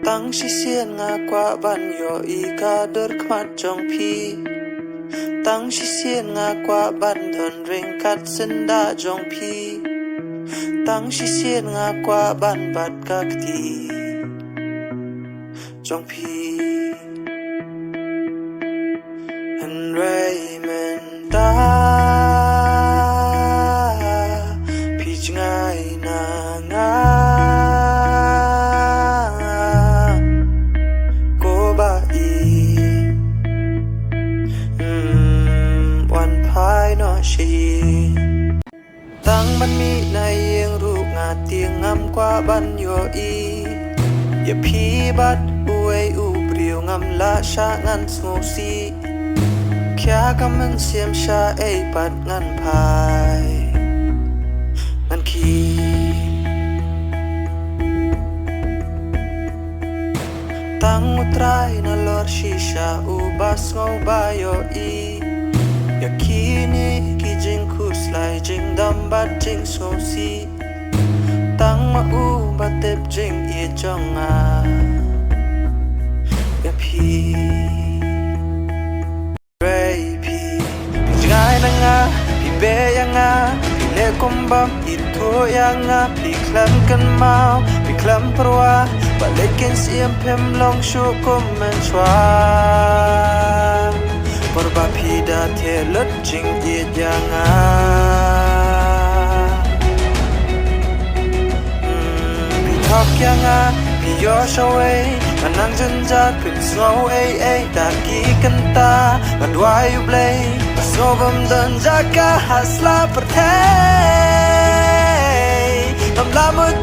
Tang si sien nga kwa ban yo I ka dur kmat jong pi Tang si sien nga kwa ban don ring kat senda jong pi Tang si sien nga kwa ban bat kak ti jong pi Han Raymond ta pi ngai na nga ko ba Iวันพายนอชีตั้งมันมีในยังรูปงาเตียงงำกว่าบันโยอีอย่าพีบัดอวยอูเปรียวงำละชางันสงสีแค่กำมันเสียมชาเอปัดงันพายงันขีตั้งมุตรายนลอร์ชิชาอุบาสงอบายโยอีอย่าคีนี่กีจิงคุสไลจิงดำบัดจิงสงสีตั้งมาอุบัดเต็บจิงเอียจงอาอย่าพีเรย์พีพี่ง่ายนังอาพี่เบยังอาพี่เล่กุมบัมอิทุยังอาพี่คลำกันมาพี่คลำเพราะว่าบัดเล็กกินเสียมเพิ่มลงชูกุมมันชวาPorba pida te lut jing ye janga Pi thok yanga pi yo shaway Manang janja kun snow ay da ki kanta Ngan why you play Snow bam dan jaka hasla per hey Nam la mut